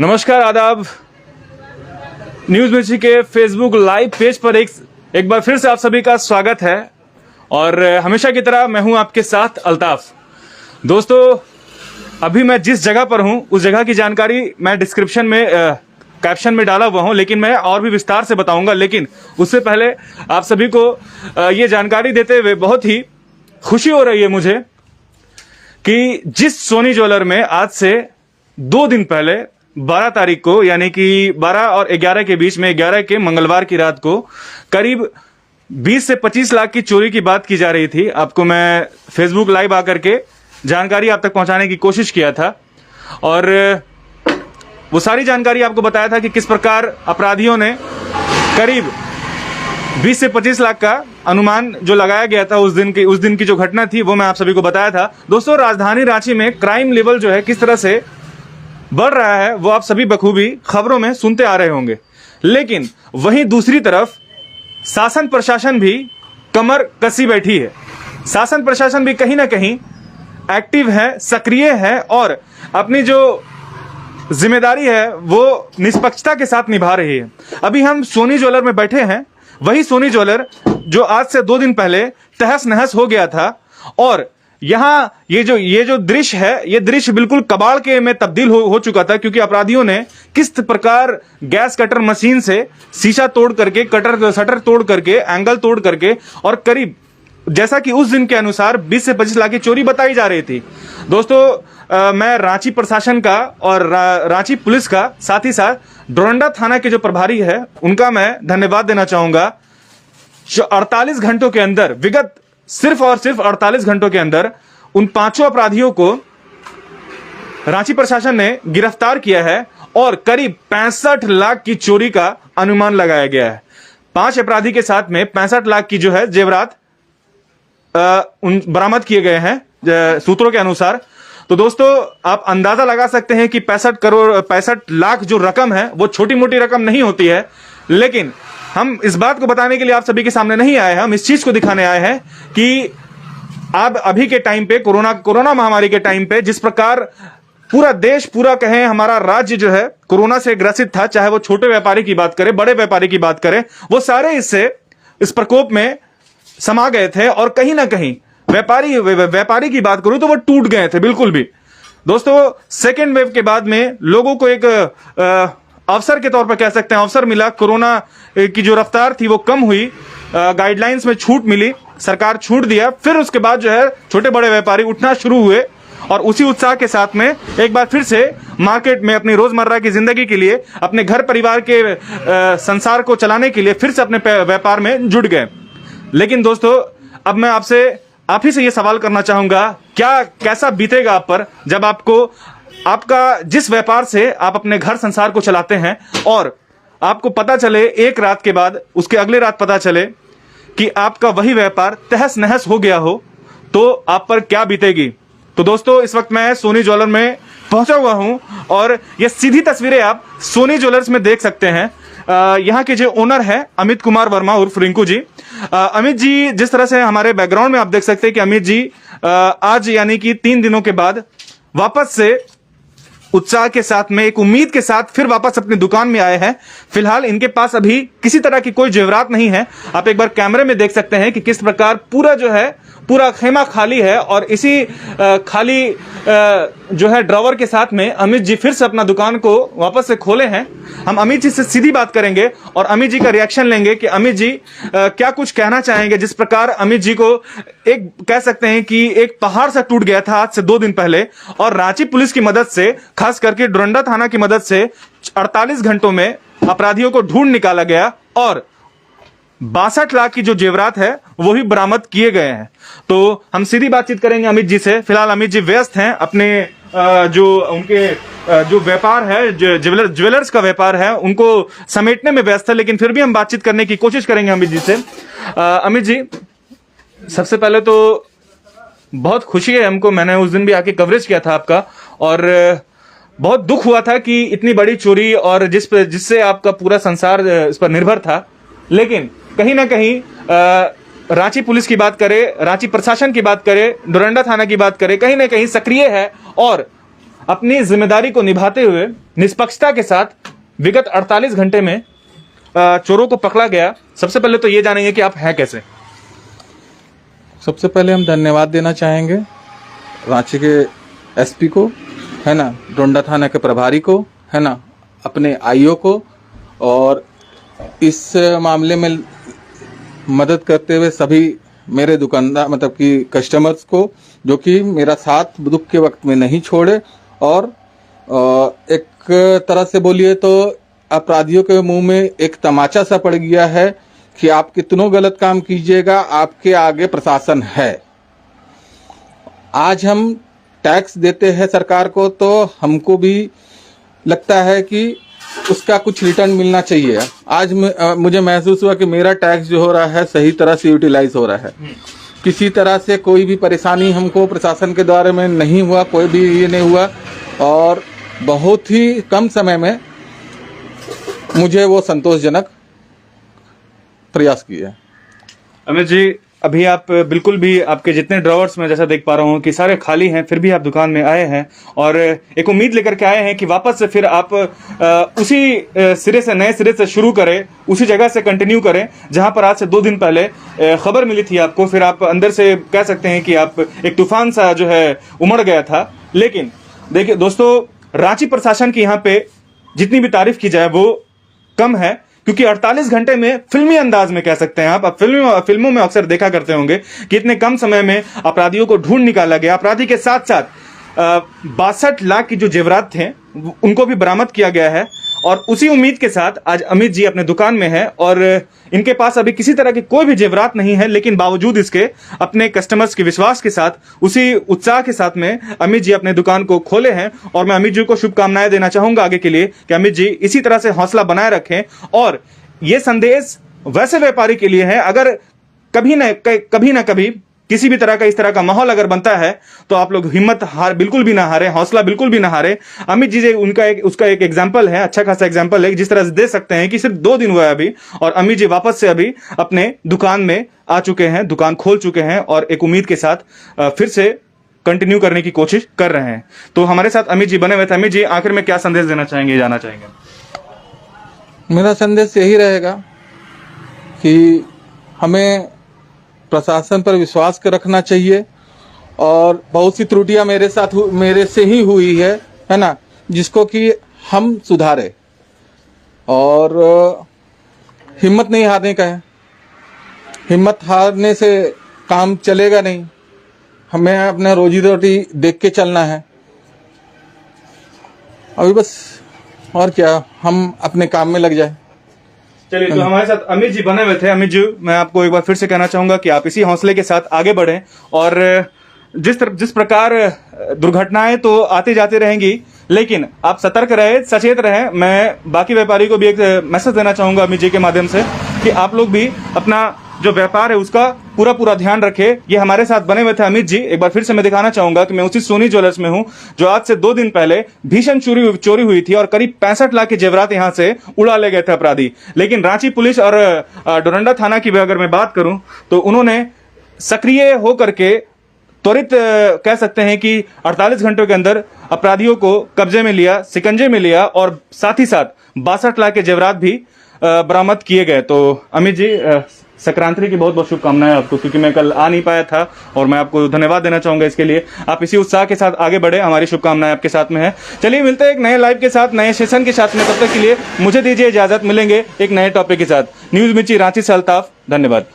नमस्कार, आदाब। न्यूज मिर्ची के फेसबुक लाइव पेज पर एक बार फिर से आप सभी का स्वागत है और हमेशा की तरह मैं हूं आपके साथ अल्ताफ। दोस्तों, अभी मैं जिस जगह पर हूं उस जगह की जानकारी मैं डिस्क्रिप्शन में कैप्शन में डाला हुआ हूं, लेकिन मैं और भी विस्तार से बताऊंगा। लेकिन उससे पहले आप सभी को ये जानकारी देते हुए बहुत ही खुशी हो रही है मुझे कि जिस सोनी ज्वेलर में आज से 2 दिन पहले 12 तारीख को, यानी कि 12 और 11 के बीच में, 11 के मंगलवार की रात को करीब 20 से 25 लाख की चोरी की बात की जा रही थी। आपको मैं फेसबुक लाइव आकर के जानकारी आप तक पहुंचाने की कोशिश किया था और वो सारी जानकारी आपको बताया था कि किस प्रकार अपराधियों ने करीब 20 से 25 लाख का अनुमान जो लगाया गया था उस दिन की जो घटना थी वो मैं आप सभी को बताया था। दोस्तों, राजधानी रांची में क्राइम लेवल जो है किस तरह से बढ़ रहा है वो आप सभी बखूबी खबरों में सुनते आ रहे होंगे, लेकिन वहीं दूसरी तरफ शासन प्रशासन भी कमर कसी बैठी है। शासन प्रशासन भी कहीं ना कहीं एक्टिव है, सक्रिय है और अपनी जो जिम्मेदारी है वो निष्पक्षता के साथ निभा रही है। अभी हम सोनी ज्वेलर में बैठे हैं, वही सोनी ज्वेलर जो आज से 2 दिन पहले तहस नहस हो गया था और यहां ये जो दृश्य है, ये दृश्य बिल्कुल कबाड़ के में तब्दील हो चुका था, क्योंकि अपराधियों ने किस प्रकार गैस कटर मशीन से शीशा तोड़ करके, शटर तोड़ करके, एंगल तोड़ करके और करीब जैसा कि उस दिन के अनुसार 20 से 25 लाख की चोरी बताई जा रही थी। दोस्तों, मैं रांची प्रशासन का और रांची पुलिस का, साथ ही साथ डोरंडा थाना के जो प्रभारी है उनका मैं धन्यवाद देना चाहूंगा। 48 घंटों के अंदर, विगत सिर्फ और सिर्फ 48 घंटों के अंदर उन 5 अपराधियों को रांची प्रशासन ने गिरफ्तार किया है और करीब 65 लाख की चोरी का अनुमान लगाया गया है। 5 अपराधी के साथ में 65 लाख की जो है जेवरात बरामद किए गए हैं सूत्रों के अनुसार। तो दोस्तों, आप अंदाजा लगा सकते हैं कि 65 लाख जो रकम है वो छोटी मोटी रकम नहीं होती है। लेकिन हम इस बात को बताने के लिए आप सभी के सामने नहीं आए हैं, हम इस चीज को दिखाने आए हैं कि आप अभी के टाइम पे, कोरोना महामारी के टाइम पे, जिस प्रकार पूरा देश, पूरा कहें हमारा राज्य जो है कोरोना से ग्रसित था, चाहे वो छोटे व्यापारी की बात करें, बड़े व्यापारी की बात करें, वो सारे इस प्रकोप में समा गए थे और कहीं ना कहीं व्यापारी की बात करूं तो वो टूट गए थे बिल्कुल भी। दोस्तों, सेकेंड वेव के बाद में लोगों को एक अवसर के तौर पर कह सकते हैं, अवसर मिला। कोरोना की जो रफ्तार थी वो कम हुई, गाइडलाइंस में छूट मिली, सरकार छूट दिया, फिर उसके बाद जो है छोटे बड़े व्यापारी उठना शुरू हुए और उसी उत्साह के साथ में एक बार फिर से मार्केट में अपनी रोजमर्रा की जिंदगी के लिए, अपने घर परिवार के संसार को चलाने के लिए फिर से अपने व्यापार में जुट गए। लेकिन दोस्तों, अब मैं आप ही से ये सवाल करना चाहूंगा, कैसा बीतेगा आप पर जब आपका जिस व्यापार से आप अपने घर संसार को चलाते हैं और आपको पता चले एक रात के बाद, उसके अगले रात पता चले कि आपका वही व्यापार तहस नहस हो गया हो, तो आप पर क्या बीतेगी। तो दोस्तों, इस वक्त मैं सोनी ज्वेलर में पहुंचा हुआ हूं और ये सीधी तस्वीरें आप सोनी ज्वेलर्स में देख सकते हैं। यहाँ के जो ओनर है अमित कुमार वर्मा उर्फ रिंकू जी। अमित जी, जिस तरह से हमारे बैकग्राउंड में आप देख सकते हैं कि अमित जी आज यानी कि 3 दिनों के बाद वापस से उत्साह के साथ में, एक उम्मीद के साथ फिर वापस अपनी दुकान में आए हैं। फिलहाल इनके पास अभी किसी तरह की कोई जेवरात नहीं है। आप एक बार कैमरे में देख सकते हैं कि किस प्रकार पूरा खेमा खाली है और इसी खाली जो है ड्रॉवर के साथ में अमित जी फिर से अपना दुकान को वापस से खोले हैं। हम अमित जी से सीधी बात करेंगे और अमित जी का रिएक्शन लेंगे कि अमित जी क्या कुछ कहना चाहेंगे, जिस प्रकार अमित जी को एक कह सकते हैं कि एक पहाड़ सा टूट गया था आज से 2 दिन पहले और रांची पुलिस की मदद से, खास करके डोरंडा थाना की मदद से 48 घंटों में अपराधियों को ढूंढ निकाला गया और 62 लाख की जो जेवरात है वो ही बरामद किए गए हैं। तो हम सीधी बातचीत करेंगे अमित जी से। फिलहाल अमित जी व्यस्त हैं अपने जो व्यापार है, ज्वेलर्स का व्यापार है, उनको समेटने में व्यस्त है, लेकिन फिर भी हम बातचीत करने की कोशिश करेंगे अमित जी से। अमित जी, सबसे पहले तो बहुत खुशी है हमको, मैंने उस दिन भी आके कवरेज किया था आपका और बहुत दुख हुआ था कि इतनी बड़ी चोरी और जिससे आपका पूरा संसार इस पर निर्भर था। लेकिन कहीं ना कहीं रांची पुलिस की बात करें, रांची प्रशासन की बात करें, डोरंडा थाना की बात करें, कहीं ना कहीं सक्रिय है और अपनी जिम्मेदारी को निभाते हुए निष्पक्षता के साथ विगत 48 घंटे में चोरों को पकड़ा गया। सबसे पहले तो ये जानेंगे कि आप हैं कैसे। सबसे पहले हम धन्यवाद देना चाहेंगे रांची के एसपी को, है ना, डोंडा थाना के प्रभारी को, है ना, अपने आईओ को, और इस मामले में मदद करते हुए सभी मेरे दुकानदार मतलब कि कस्टमर्स को, जो कि मेरा साथ दुख के वक्त में नहीं छोड़े। और एक तरह से बोलिए तो अपराधियों के मुंह में एक तमाचा सा पड़ गया है कि आप कितनों गलत काम कीजिएगा, आपके आगे प्रशासन है। आज हम टैक्स देते हैं सरकार को, तो हमको भी लगता है कि उसका कुछ रिटर्न मिलना चाहिए। आज मुझे महसूस हुआ कि मेरा टैक्स जो हो रहा है सही तरह से यूटिलाइज हो रहा है। किसी तरह से कोई भी परेशानी हमको प्रशासन के द्वारा में नहीं हुआ, कोई भी ये नहीं हुआ, और बहुत ही कम समय में मुझे वो संतोषजनक प्रयास किया। अमित जी, अभी आप बिल्कुल भी आपके जितने ड्रॉवर्स में जैसा देख पा रहा हूँ कि सारे खाली हैं, फिर भी आप दुकान में आए हैं और एक उम्मीद लेकर के आए हैं कि वापस से फिर आप उसी सिरे से, नए सिरे से शुरू करें, उसी जगह से कंटिन्यू करें जहां पर आज से 2 दिन पहले खबर मिली थी आपको। फिर आप अंदर से कह सकते हैं कि आप एक तूफान सा जो है उमड़ गया था। लेकिन देखिए दोस्तों, रांची प्रशासन की यहाँ पे जितनी भी तारीफ की जाए वो कम है, क्योंकि 48 घंटे में फिल्मी अंदाज में कह सकते हैं आप फिल्मों में अक्सर देखा करते होंगे कि इतने कम समय में अपराधियों को ढूंढ निकाला गया। अपराधी के साथ साथ 62 लाख की जो जेवरात थे उनको भी बरामद किया गया है। और उसी उम्मीद के साथ आज अमित जी अपने दुकान में है और इनके पास अभी किसी तरह की कोई भी जेवरात नहीं है, लेकिन बावजूद इसके अपने कस्टमर्स के विश्वास के साथ, उसी उत्साह के साथ में अमित जी अपने दुकान को खोले हैं। और मैं अमित जी को शुभकामनाएं देना चाहूंगा आगे के लिए कि अमित जी इसी तरह से हौसला बनाए रखें। और ये संदेश वैसे व्यापारी के लिए है, अगर कभी ना कभी किसी भी तरह का इस तरह का माहौल अगर बनता है तो आप लोग हिम्मत बिल्कुल भी ना हारे, हौसला बिल्कुल भी ना हारे। अमित जी उसका एक एग्जांपल है, अच्छा खासा एग्जांपल है, जिस तरह से दे सकते हैं कि सिर्फ 2 दिन हुआ है अभी और अमित जी वापस से अभी अपने दुकान में आ चुके हैं, दुकान खोल चुके हैं और एक उम्मीद के साथ फिर से कंटिन्यू करने की कोशिश कर रहे हैं। तो हमारे साथ अमित जी बने हुए थे। अमित जी, आखिर में क्या संदेश देना चाहेंगे, जाना चाहेंगे? मेरा संदेश यही रहेगा कि हमें प्रशासन पर विश्वास कर रखना चाहिए। और बहुत सी त्रुटियां मेरे से ही हुई है ना, जिसको कि हम सुधारे। और हिम्मत नहीं हारने का है, हिम्मत हारने से काम चलेगा नहीं, हमें अपना रोजी रोटी देख के चलना है। अभी बस और क्या, हम अपने काम में लग जाए। चलिए, तो हमारे साथ अमित जी बने हुए थे। अमित जी, मैं आपको एक बार फिर से कहना चाहूंगा कि आप इसी हौसले के साथ आगे बढ़ें और जिस प्रकार दुर्घटनाएं तो आती जाती रहेंगी, लेकिन आप सतर्क रहे, सचेत रहे। मैं बाकी व्यापारी को भी एक मैसेज देना चाहूंगा अमित जी के माध्यम से कि आप लोग भी अपना जो व्यापार है उसका पूरा ध्यान रखे। ये हमारे साथ बने हुए थे अमित जी। एक बार फिर से मैं दिखाना चाहूंगा कि मैं उसी सोनी ज्वेलर्स में हूं जो आज से 2 दिन पहले भीषण चोरी हुई थी और करीब 65 लाख के जेवरात यहां से उड़ा ले गए थे अपराधी। लेकिन रांची पुलिस और डोरंडा थाना की भी अगर मैं बात करूं तो उन्होंने सक्रिय होकर के त्वरित कह सकते हैं कि 48 घंटों के अंदर अपराधियों को कब्जे में लिया, सिकंजे में लिया और साथ ही साथ 62 लाख के जेवरात भी बरामद किए गए। तो अमित जी, संक्रांति की बहुत बहुत शुभकामनाएं आपको, क्योंकि मैं कल आ नहीं पाया था और मैं आपको धन्यवाद देना चाहूंगा इसके लिए। आप इसी उत्साह के साथ आगे बढ़े, हमारी शुभकामनाएं आपके साथ में है। चलिए, मिलते हैं एक नए लाइव के साथ, नए सेशन के साथ में। तब तक के लिए मुझे दीजिए इजाजत, मिलेंगे एक नए टॉपिक के साथ। न्यूज मिर्ची रांची से अल्ताफ, धन्यवाद।